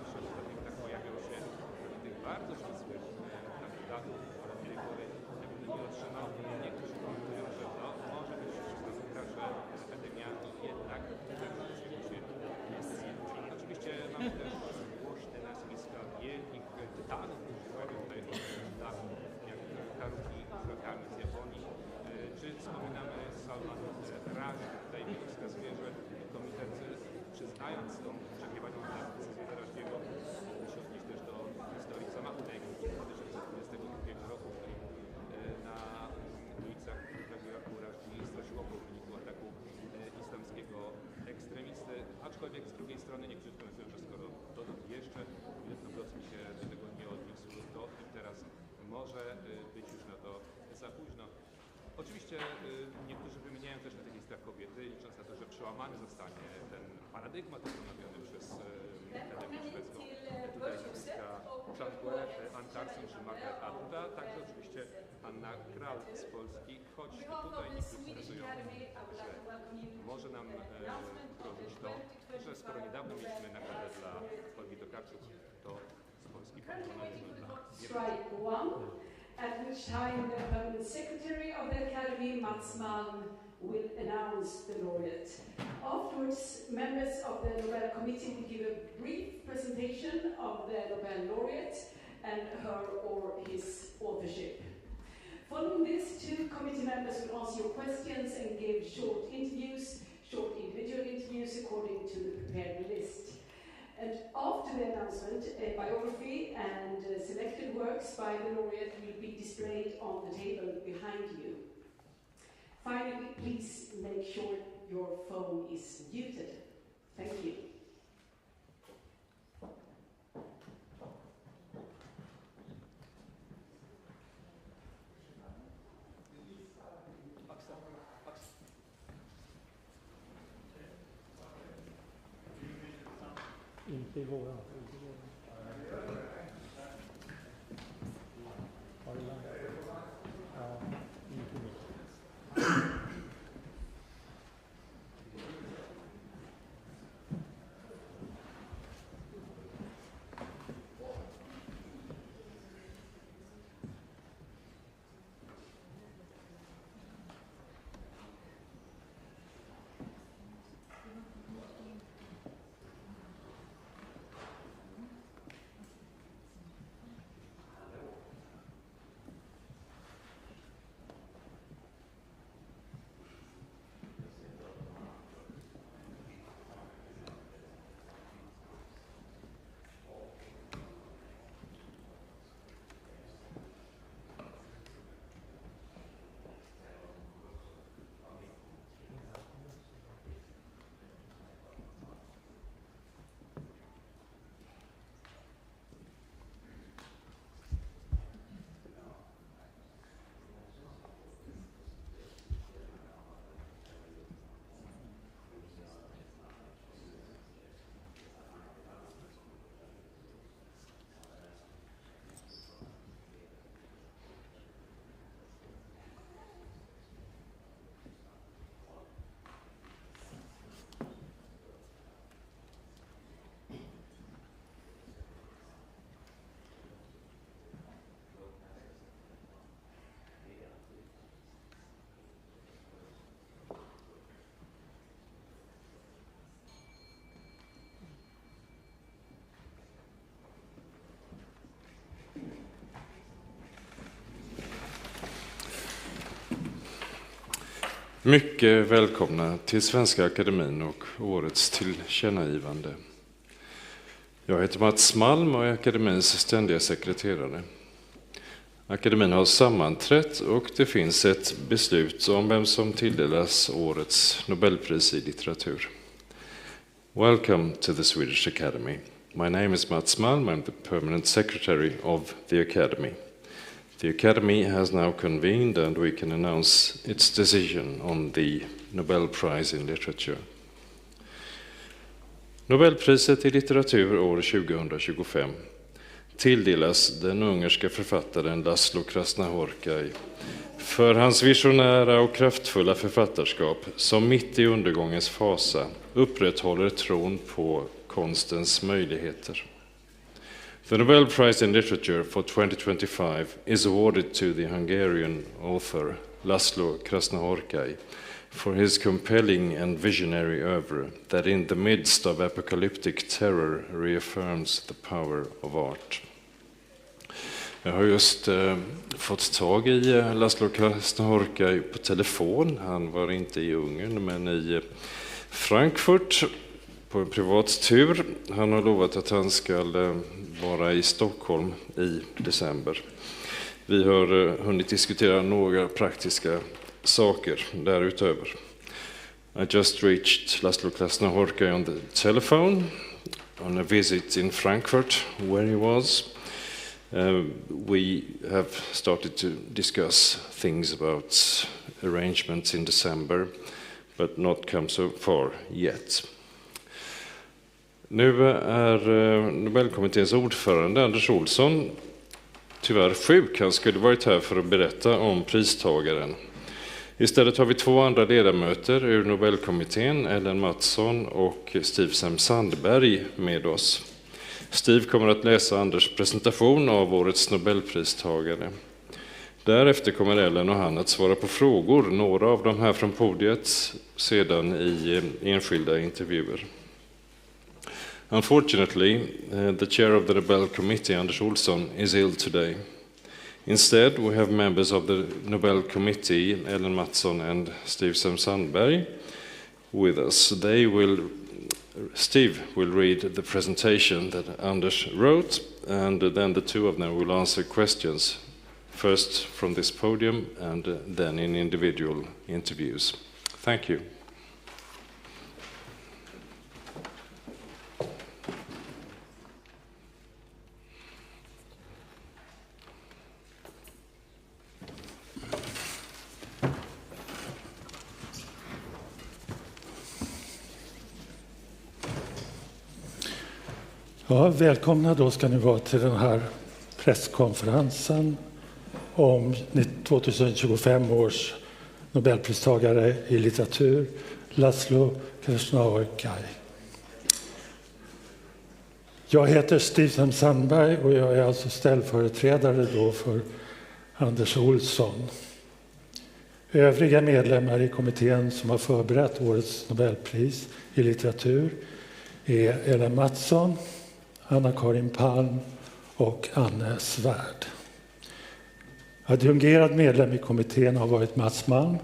zawsze w ostatnich latach pojawiał się tych bardzo ścisłych kandydatów po raz tej pory nie otrzymał. Niektórzy komentują, że to może być wskazówka, że Akademia jednak tego się nie zjednoczy. Oczywiście mamy też głośne nazwiska wielkich tytanów, którzy pojawią tutaj od jak Haruki Murakami z Japonii, czy wspominamy Salman Rushdie. Tutaj wskazuje, że komitet, przyznając tą oczekiwaną decyzję Rushdie'ego, musi odnieść też do historii Samatu tego 2022 roku, w którym na ulicach Iraku Rushdie straciło po wyniku ataku islamskiego ekstremisty. Aczkolwiek z drugiej strony niektórzy komentują, że skoro dodam jeszcze, Noblowski się do tego nie odniósł, to teraz może być już na to za późno. Oczywiście niektórzy wymieniają też na tych listach kobiety, licząc na to, że przełamany zostanie ten paradygmat ustanowiony przez Akademię Szwedzką. Tutaj nazwiska Changue, Antarsen czy Margaret Atwood, także oczywiście Anna Kral z Polski, choć tutaj niektórzy wskazują, że może nam grozić to, że skoro niedawno mieliśmy nagrodę dla Olgi Tokarczuk, to z Polski powołano dla at which time the permanent secretary of the Academy, Mats Malm, will announce the laureate. Afterwards, members of the Nobel Committee will give a brief presentation of the Nobel laureate and her or his authorship. Following this, 2 committee members will answer your questions and give short individual interviews according to the prepared list. And after the announcement, a biography and selected works by the laureate will be displayed on the table behind you. Finally, please make sure your phone is muted. Thank you. Inte i våra. Mycket välkomna till Svenska Akademin och årets tillkännagivande. Jag heter Mats Malm och är Akademins ständiga sekreterare. Akademin har sammanträtt och det finns ett beslut om vem som tilldelas årets Nobelpris i litteratur. Welcome to the Swedish Academy. My name is Mats Malm. I'm the permanent secretary of the Academy. The Academy has now convened and we can announce its decision on the Nobel Prize in Literature. Nobelpriset i litteratur år 2025 tilldelas den ungerska författaren Laszlo Krasznahorkai för hans visionära och kraftfulla författarskap som mitt i undergångens fasa upprätthåller tron på konstens möjligheter. The Nobel Prize in Literature for 2025 is awarded to the Hungarian author Laszlo Krasznahorkai for his compelling and visionary oeuvre that in the midst of apocalyptic terror reaffirms the power of art. Jag har just fått tag i Laszlo Krasznahorkai på telefon. Han var inte i Ungern men i Frankfurt på en privat tur. Han har lovat att han ska vara i Stockholm i december. Vi har hunnit diskutera några praktiska saker därutöver. I just reached Laszlo Krasznahorkai on the telephone on a visit in Frankfurt where he was. We have started to discuss things about arrangements in December, but not come so far yet. Nu är Nobelkommitténs ordförande Anders Olsson tyvärr sjuk. Han skulle varit här för att berätta om pristagaren. Istället har vi två andra ledamöter ur Nobelkommittén, Ellen Mattsson och Steve Sandberg med oss. Steve kommer att läsa Anders presentation av årets Nobelpristagare. Därefter kommer Ellen och han att svara på frågor, några av dem här från podiet, sedan i enskilda intervjuer. Unfortunately, the chair of the Nobel Committee, Anders Olsson, is ill today. Instead, we have members of the Nobel Committee, Ellen Mattsson and Steve Sandberg, with us. Steve will read the presentation that Anders wrote, and then the two of them will answer questions, first from this podium and then in individual interviews. Thank you. Ja, välkomna då ska ni vara till den här presskonferensen om 2025 års Nobelpristagare i litteratur, Laszlo Krasznahorkai. Jag heter Steve Sandberg och jag är alltså ställföreträdare då för Anders Olsson. Övriga medlemmar i kommittén som har förberett årets Nobelpris i litteratur är Ellen Mattsson, Anna-Karin Palm och Anne Svärd. Adjungerad medlem i kommittén har varit Mats Malm,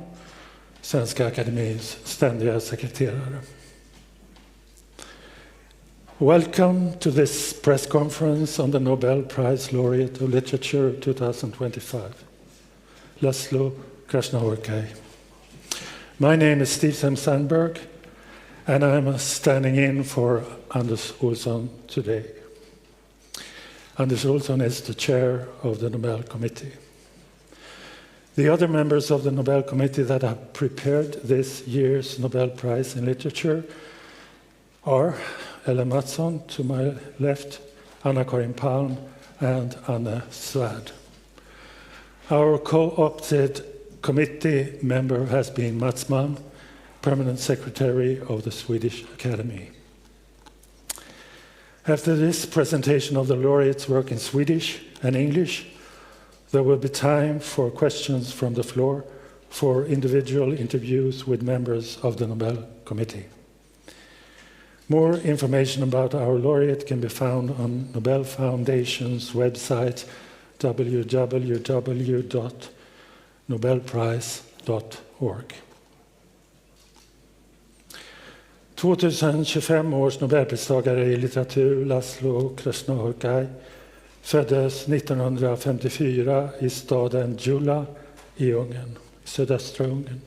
Svenska Akademins ständiga sekreterare. Welcome to this press conference on the Nobel Prize Laureate of Literature 2025, Laszlo Krasznahorkai. My name is Steve Sandberg, and I'm standing in for Anders Olsson today. Anders Olsson is the chair of the Nobel Committee. The other members of the Nobel Committee that have prepared this year's Nobel Prize in Literature are Ellen Mattsson to my left, Anna-Karin Palm, and Anne Svärd. Our co-opted committee member has been Mats Malm, Permanent Secretary of the Swedish Academy. After this presentation of the laureates' work in Swedish and English, there will be time for questions from the floor for individual interviews with members of the Nobel Committee. More information about our laureate can be found on Nobel Foundation's website www.nobelprize.org. 2025 års Nobelpristagare i litteratur, Laszlo Krasznahorkai, föddes 1954 i staden Gyula i Ungern, sydöstra Ungern.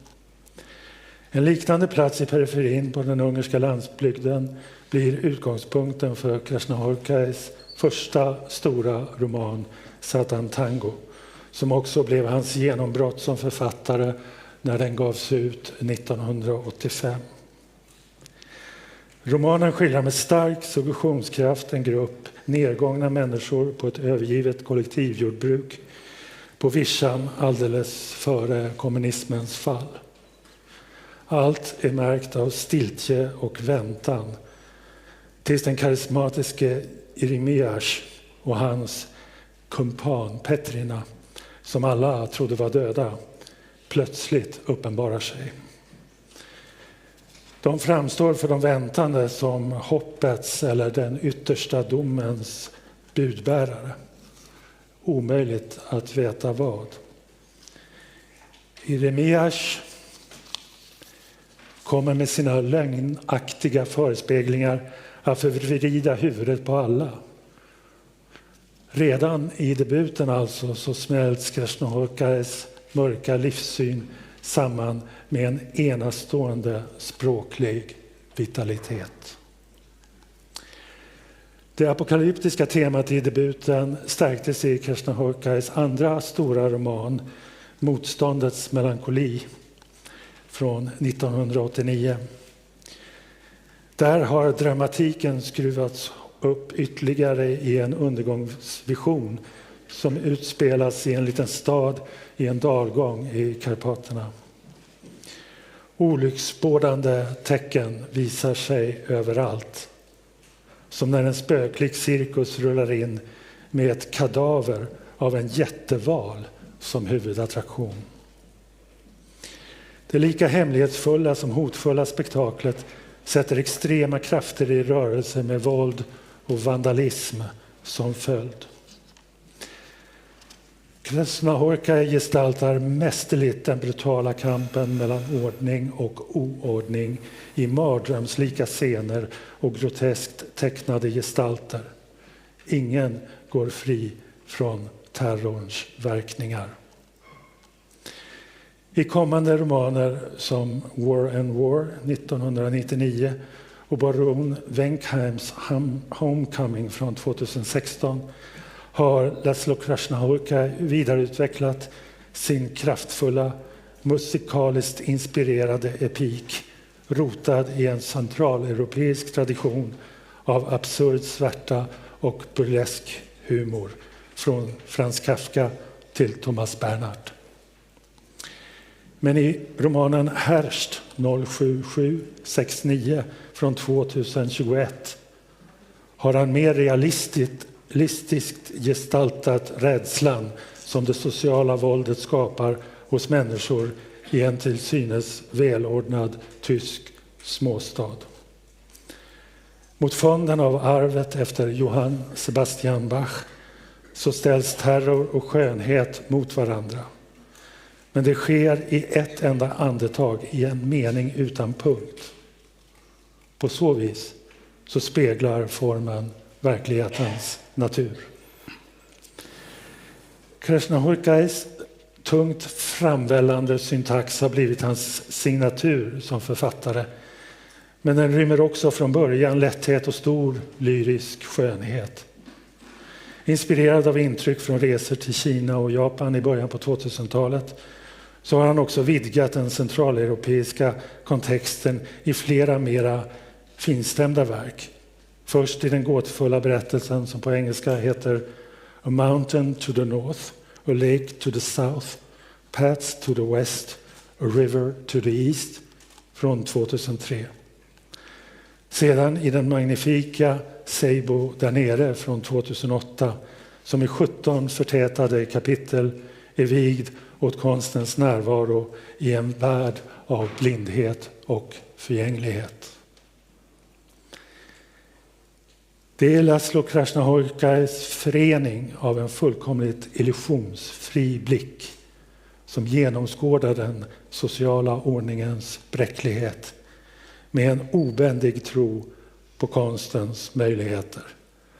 En liknande plats i periferin på den ungerska landsbygden blir utgångspunkten för Krasznahorkais första stora roman Satan Tango, som också blev hans genombrott som författare när den gavs ut 1985. Romanen skildrar med stark suggestionskraft en grupp nedgångna människor på ett övergivet kollektivjordbruk på vischan alldeles före kommunismens fall. Allt är märkt av stiltje och väntan tills den karismatiske Irimias och hans kumpan Petrina, som alla trodde var döda, plötsligt uppenbarar sig. De framstår för de väntande som hoppets eller den yttersta domens budbärare. Omöjligt att veta vad. Jeremias kommer med sina lögnaktiga förespeglingar att förvrida huvudet på alla. Redan i debuten alltså så smälts Krasznahorkais mörka livssyn samman med en enastående språklig vitalitet. Det apokalyptiska temat i debuten stärktes i Krasznahorkais andra stora roman Motståndets melankoli från 1989. Där har dramatiken skruvats upp ytterligare i en undergångsvision som utspelas i en liten stad i en dalgång i Karpaterna. Olycksbådande tecken visar sig överallt. Som när en spöklik cirkus rullar in med ett kadaver av en jätteval som huvudattraktion. Det lika hemlighetsfulla som hotfulla spektaklet sätter extrema krafter i rörelse med våld och vandalism som följd. Krasznahorkai gestaltar mästerligt den brutala kampen mellan ordning och oordning i mardrömslika scener och groteskt tecknade gestalter. Ingen går fri från terrorns verkningar. I kommande romaner som War and War 1999 och baron Wenkheims Homecoming från 2016 har Laszlo Krasznahorkai vidareutvecklat sin kraftfulla, musikaliskt inspirerade epik rotad i en centraleuropeisk tradition av absurd svärta och burlesk humor från Franz Kafka till Thomas Bernhard. Men i romanen Härst 07769 från 2021 har han mer realistiskt gestaltat rädslan som det sociala våldet skapar hos människor i en till synes välordnad tysk småstad. Mot fonden av arvet efter Johann Sebastian Bach så ställs terror och skönhet mot varandra. Men det sker i ett enda andetag, i en mening utan punkt. På så vis så speglar formen verklighetens natur. Krasznahorkais tungt framvällande syntax har blivit hans signatur som författare. Men den rymmer också från början lätthet och stor lyrisk skönhet. Inspirerad av intryck från resor till Kina och Japan i början på 2000-talet så har han också vidgat den centraleuropeiska kontexten i flera mera finstämda verk. Först i den gåtfulla berättelsen som på engelska heter A Mountain to the North, A Lake to the South, Paths to the West, A River to the East från 2003. Sedan i den magnifika Seibo där nere från 2008 som i 17 förtätade kapitel är vigd åt konstens närvaro i en värld av blindhet och förgänglighet. Det är Laszlo Krasznahorkais förening av en fullkomligt illusionsfri blick som genomskådar den sociala ordningens bräcklighet med en obändig tro på konstens möjligheter.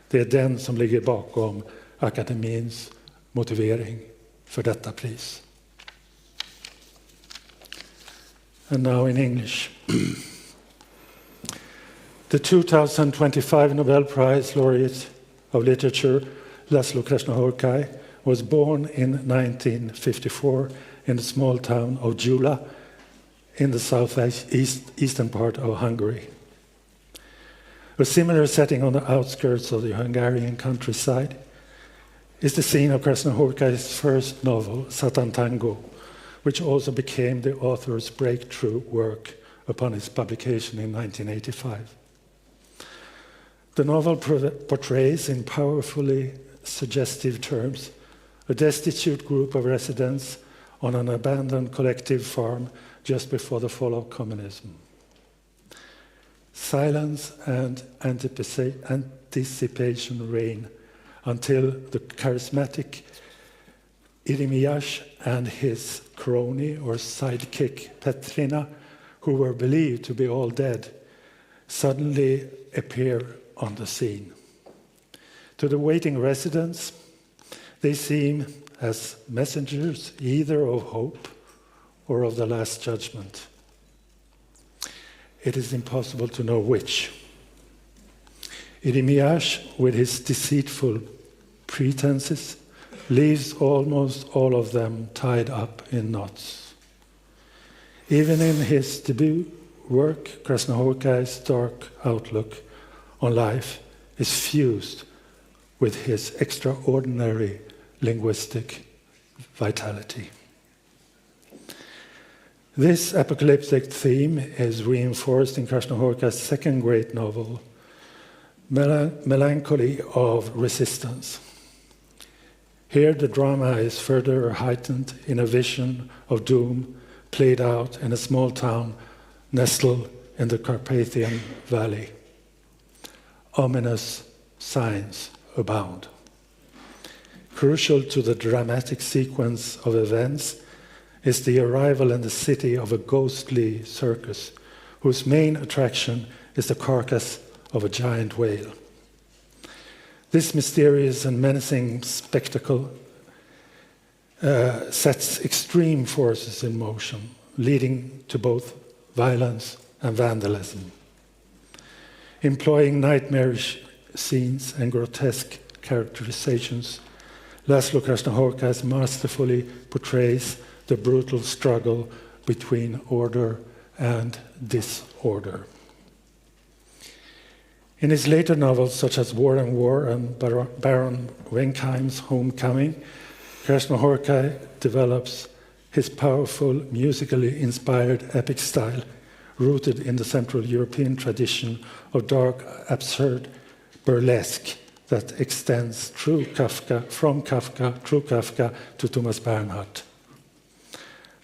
Det är den som ligger bakom akademins motivering för detta pris. And now in English. The 2025 Nobel Prize laureate of literature, Laszlo Krasznahorkai, was born in 1954 in the small town of Gyula in the southeastern part of Hungary. A similar setting on the outskirts of the Hungarian countryside is the scene of Krasznahorkai's first novel, Satan Tango, which also became the author's breakthrough work upon its publication in 1985. The novel portrays in powerfully suggestive terms, a destitute group of residents on an abandoned collective farm just before the fall of communism. Silence and anticipation reign until the charismatic Irimiyash and his crony or sidekick Petrina, who were believed to be all dead, suddenly appear on the scene. To the waiting residents, they seem as messengers either of hope or of the Last Judgment. It is impossible to know which. Irimiyash, with his deceitful pretenses, leaves almost all of them tied up in knots. Even in his debut work, Krasznahorkai's dark outlook on life is fused with his extraordinary linguistic vitality. This apocalyptic theme is reinforced in Krasznahorkai's second great novel, Melancholy of Resistance. Here the drama is further heightened in a vision of doom played out in a small town nestled in the Carpathian Valley. Ominous signs abound. Crucial to the dramatic sequence of events is the arrival in the city of a ghostly circus, whose main attraction is the carcass of a giant whale. This mysterious and menacing spectacle sets extreme forces in motion, leading to both violence and vandalism. Employing nightmarish scenes and grotesque characterizations, Laszlo Krasznahorkai masterfully portrays the brutal struggle between order and disorder. In his later novels, such as War and War and Baron Wenkheim's Homecoming, Krasznahorkai develops his powerful, musically inspired epic style, rooted in the Central European tradition of dark, absurd burlesque that extends through Kafka to Thomas Bernhardt.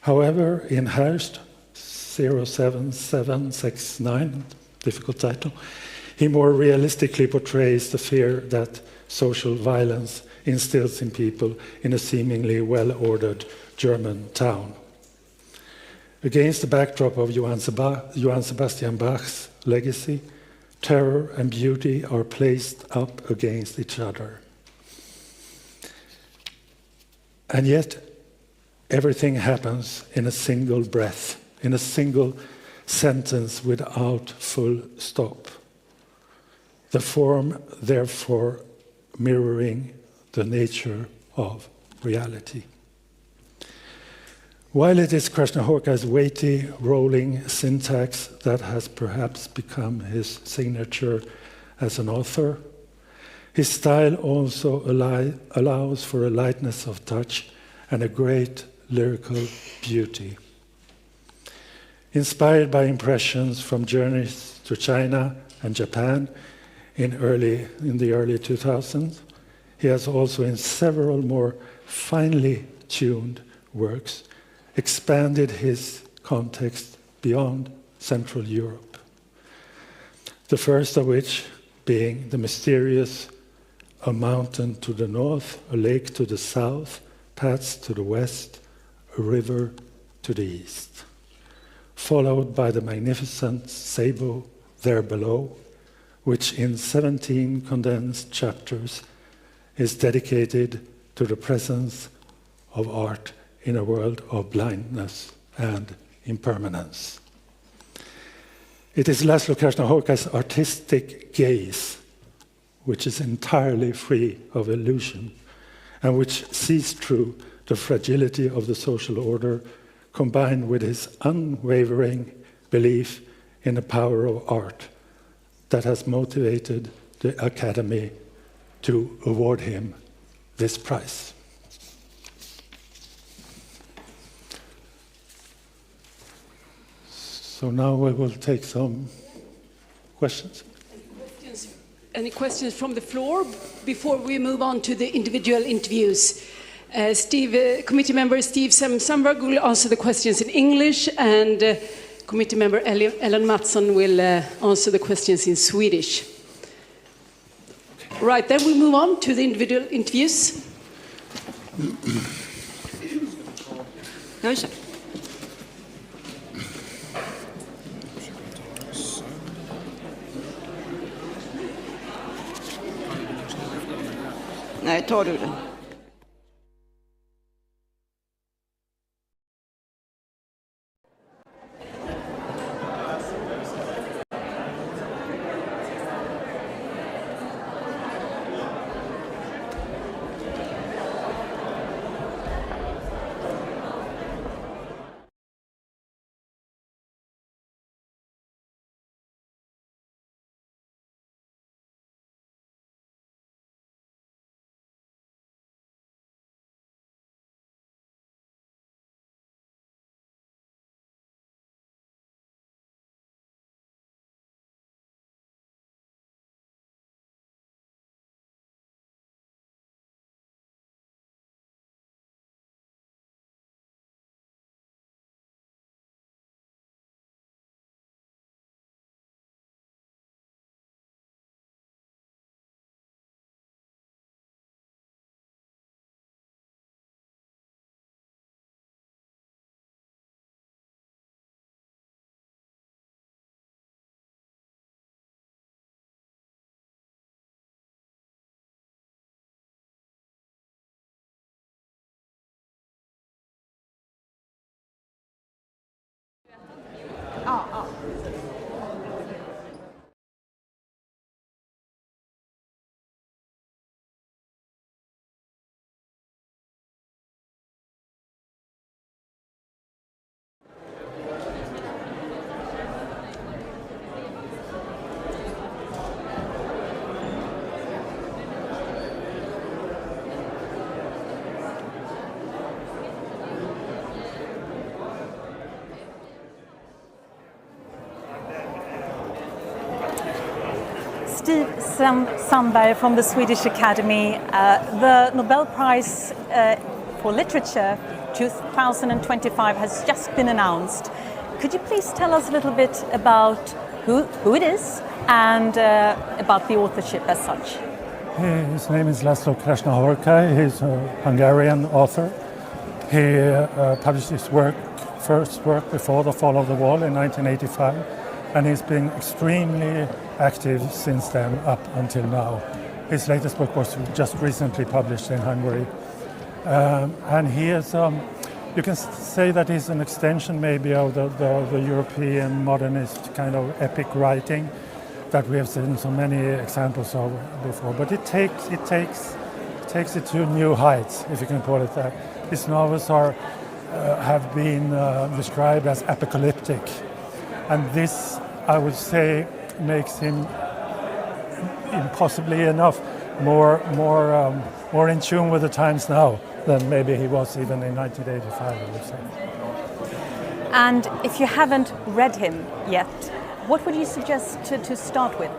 However, in Hearst 07769, difficult title, he more realistically portrays the fear that social violence instills in people in a seemingly well-ordered German town. Against the backdrop of Johann Sebastian Bach's legacy, terror and beauty are placed up against each other. And yet, everything happens in a single breath, in a single sentence without full stop. The form, therefore, mirroring the nature of reality. While it is Krasznahorkai's weighty, rolling syntax that has perhaps become his signature as an author, his style also allows for a lightness of touch and a great lyrical beauty. Inspired by impressions from journeys to China and Japan in the early 2000s, he has also in several more finely tuned works expanded his context beyond Central Europe. The first of which being the mysterious A Mountain to the north, a lake to the south, paths to the west, a river to the east. Followed by the magnificent Sabo There Below, which in 17 condensed chapters is dedicated to the presence of art in a world of blindness and impermanence. It is Laszlo Krasznahorkai's artistic gaze, which is entirely free of illusion, and which sees through the fragility of the social order, combined with his unwavering belief in the power of art that has motivated the Academy to award him this prize. So now we will take some questions. any questions from the floor before we move on to the individual interviews? Committee member Steve Sandberg will answer the questions in English, and committee member Ellen Mattsson will answer the questions in Swedish. Right, then we move on to the individual interviews. Nej, tar du den? Steve Sandberg from the Swedish Academy. The Nobel Prize for Literature 2025 has just been announced. Could you please tell us a little bit about who it is and about the authorship as such? His name is László Krasznahorkai. He's a Hungarian author. He published his first work before the fall of the wall in 1985, and he's been extremely active since then up until now. His latest book was just recently published in Hungary. And he is, you can say that he's an extension maybe of the European modernist kind of epic writing that we have seen so many examples of before. But it takes it to new heights, if you can call it that. His novels have been described as apocalyptic. And this, I would say, makes him impossibly enough more in tune with the times now than maybe he was even in 1985, I would say. And if you haven't read him yet, what would you suggest to start with?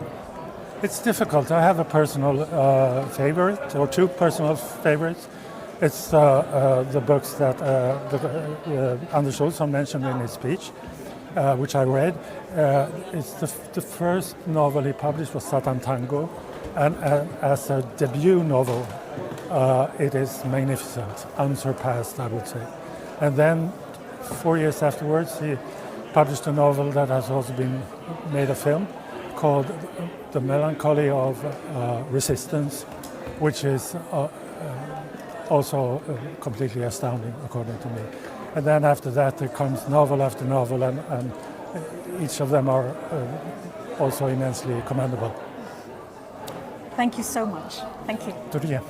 It's difficult. I have a personal favorite, or two personal favorites. It's the books that Anders Olsson mentioned in his speech, which I read. It's the first novel he published was Satan Tango, and as a debut novel, it is magnificent, unsurpassed, I would say. And then 4 years afterwards, he published a novel that has also been made a film called The Melancholy of Resistance, which is also completely astounding, according to me. And then after that, there comes novel after novel, and each of them are also immensely commendable. Thank you so much. Thank you. Tudo bem.